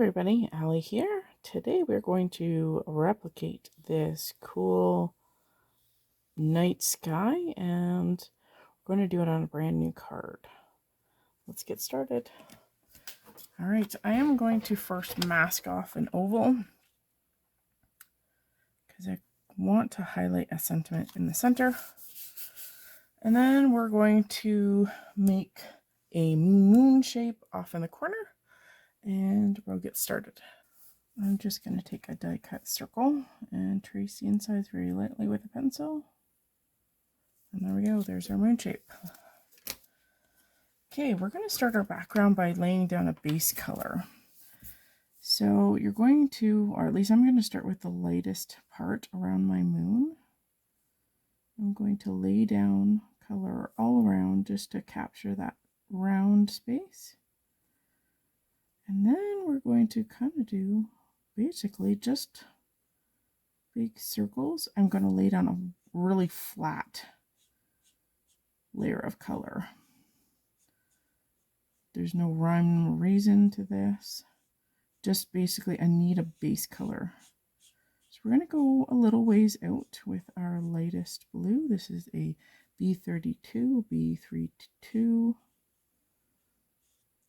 everybody, Allie here. Today we're going to replicate this cool night sky and we're going to do it on a brand new card. Let's get started. Alright, I am going to first mask off an oval because I want to highlight a sentiment in the center. And then we're going to make a moon shape off in the corner and we'll get started. I'm just going to take a die cut circle and trace the insides very lightly with a pencil. And there we go, there's our moon shape. Okay, we're going to start our background by laying down a base color. So you're going to, or at least I'm going to start with the lightest part around my moon. I'm going to lay down color all around just to capture that round space. And then we're going to kind of do basically just big circles. I'm going to lay down a really flat layer of color. There's no rhyme or reason to this. Just basically I need a base color. So we're going to go a little ways out with our lightest blue. This is a B32, B32.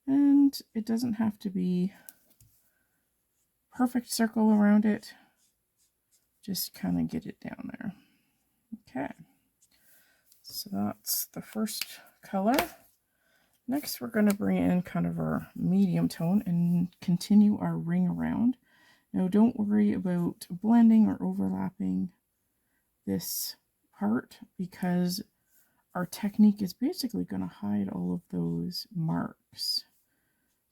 And it doesn't have to be perfect circle around it. Just kind of get it down there. Okay. So that's the first color. Next, we're going to bring in kind of our medium tone and continue our ring around. Now, don't worry about blending or overlapping this part because our technique is basically going to hide all of those marks.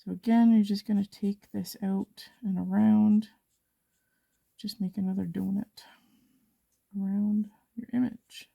So again, you're just going to take this out and around. Just make another donut around your image.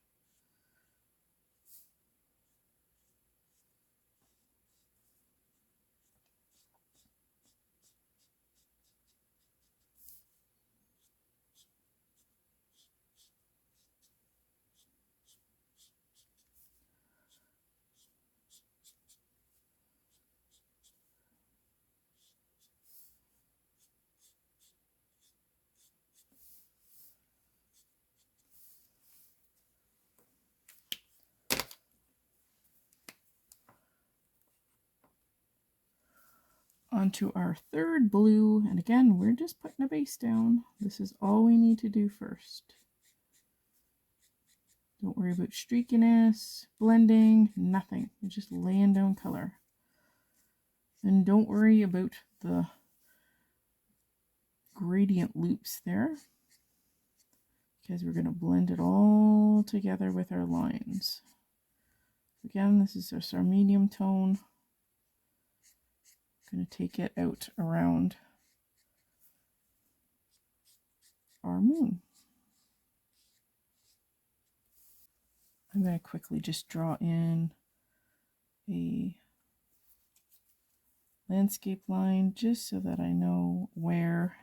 Onto our third blue, and again we're just putting a base down. This is all we need to do first. Don't worry about streakiness, blending, nothing. You're just laying down color. And don't worry about the gradient loops there because we're going to blend it all together with our lines. Again, this is just our medium tone. Going to take it out around our moon. I'm going to quickly just draw in a landscape line just so that I know where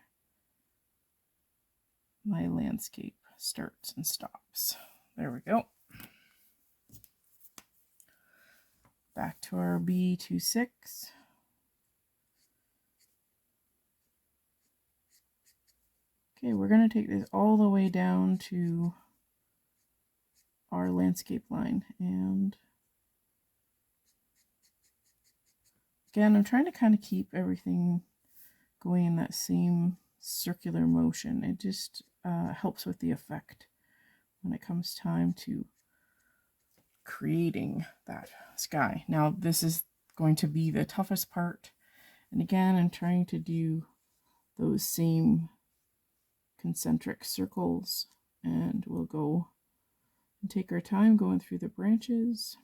my landscape starts and stops. There we go. Back to our B26. Okay, we're going to take this all the way down to our landscape line. And again, I'm trying to kind of keep everything going in that same circular motion. It just helps with the effect when it comes time to creating that sky. Now, this is going to be the toughest part. And again, I'm trying to do those same concentric circles, and we'll go and take our time going through the branches.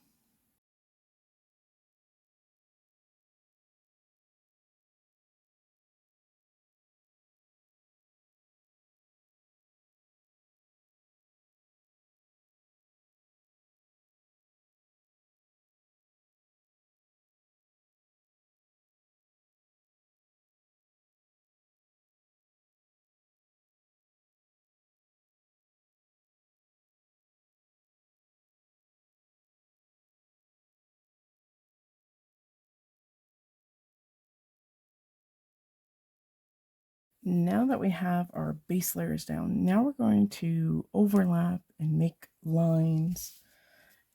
Now that we have our base layers down, now we're going to overlap and make lines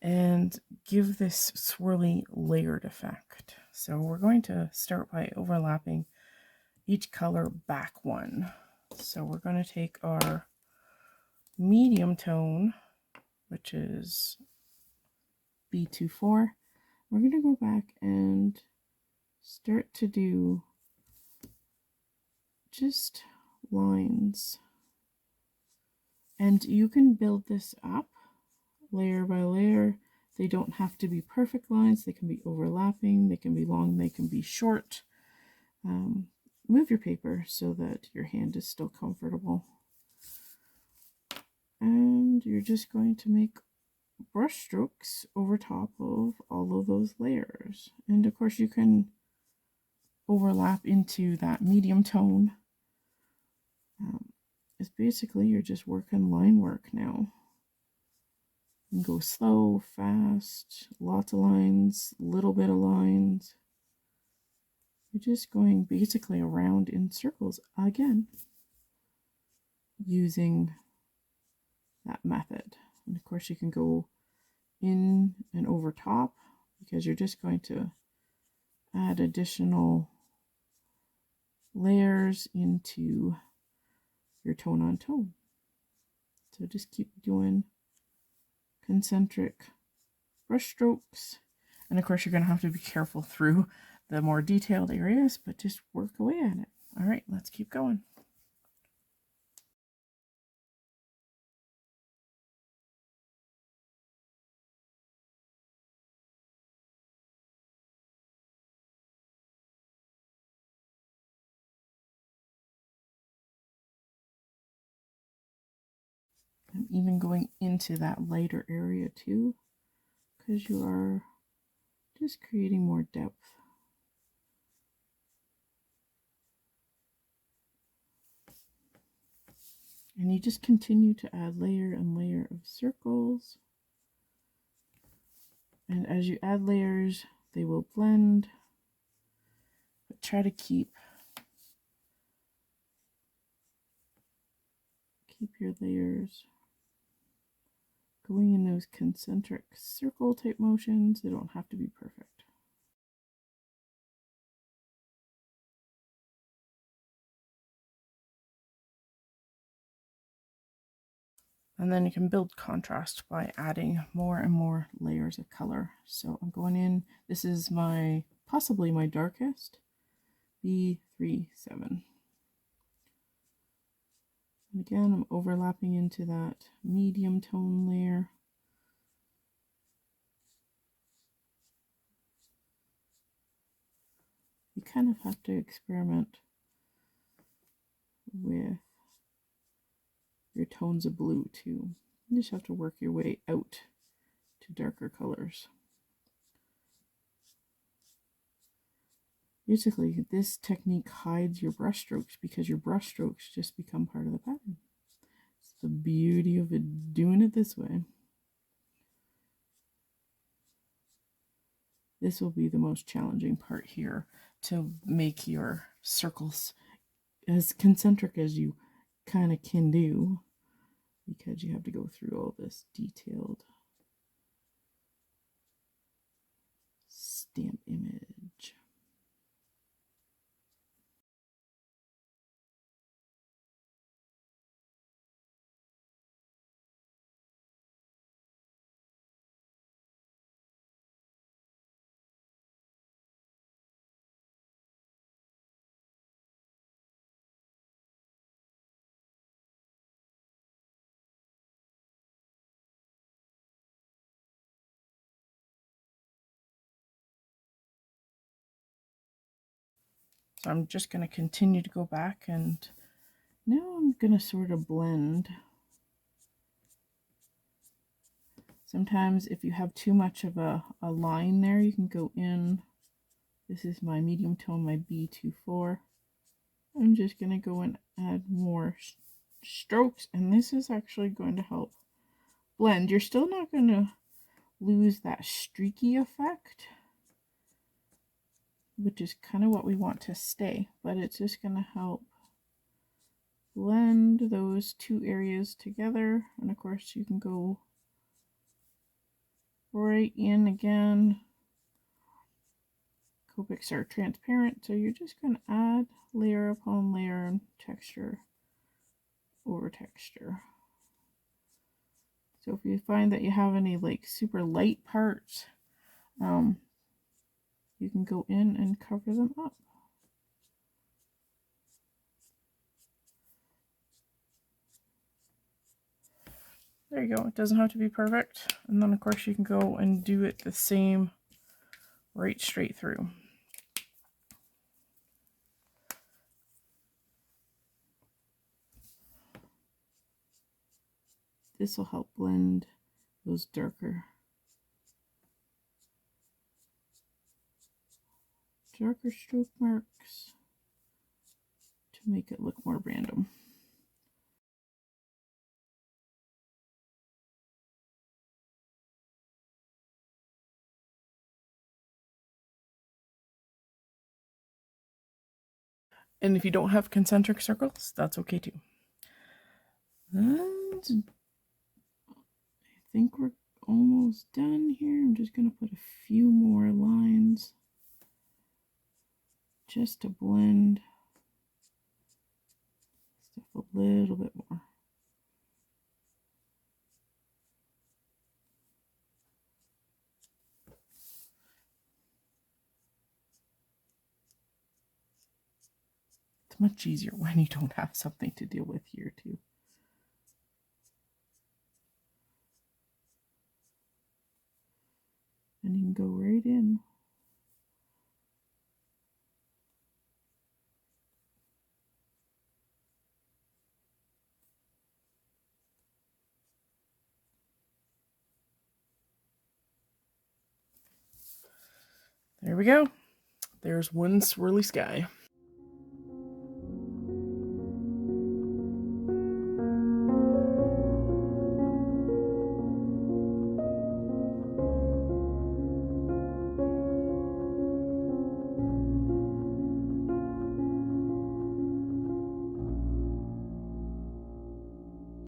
and give this swirly layered effect. So we're going to start by overlapping each color back one. So we're going to take our medium tone, which is B24. We're going to go back and start to do just lines. And you can build this up layer by layer. They don't have to be perfect lines. They can be overlapping. They can be long. They can be short. Move your paper so that your hand is still comfortable. And you're just going to make brush strokes over top of all of those layers. And of course you can overlap into that medium tone. It's basically you're just working line work now. You can go slow, fast, lots of lines, little bit of lines. You're just going basically around in circles again using that method. And of course you can go in and over top because you're just going to add additional layers into your tone on tone. So just keep doing concentric brush strokes. And of course you're going to have to be careful through the more detailed areas, but just work away at it. All right, let's keep going. I'm even going into that lighter area too, because you are just creating more depth. And you just continue to add layer and layer of circles. And as you add layers, they will blend. But try to keep your layers going in those concentric circle type motions. They don't have to be perfect. And then you can build contrast by adding more and more layers of color. So I'm going in, this is possibly my darkest, B37. And again, I'm overlapping into that medium tone layer. You kind of have to experiment with your tones of blue too. You just have to work your way out to darker colors. Basically, this technique hides your brush strokes because your brush strokes just become part of the pattern. It's the beauty of doing it this way. This will be the most challenging part here, to make your circles as concentric as you kind of can do, because you have to go through all this detailed stamp image. So I'm just going to continue to go back, and now I'm going to sort of blend. Sometimes if you have too much of a line there, you can go in. This is my medium tone, my B24. I'm just going to go and add more strokes, and this is actually going to help blend. You're still not going to lose that streaky effect, which is kind of what we want to stay, but it's just going to help blend those two areas together, and of course you can go right in again. Copics are transparent, so you're just going to add layer upon layer and texture over texture. So if you find that you have any like super light parts, you can go in and cover them up. There you go. It doesn't have to be perfect. And then of course you can go and do it the same right straight through. This will help blend those darker stroke marks to make it look more random. And if you don't have concentric circles, that's okay too. And I think we're almost done here. I'm just going to put a few more lines just to blend stuff a little bit more. It's much easier when you don't have something to deal with here too. And you can go right in. There we go. There's one swirly sky.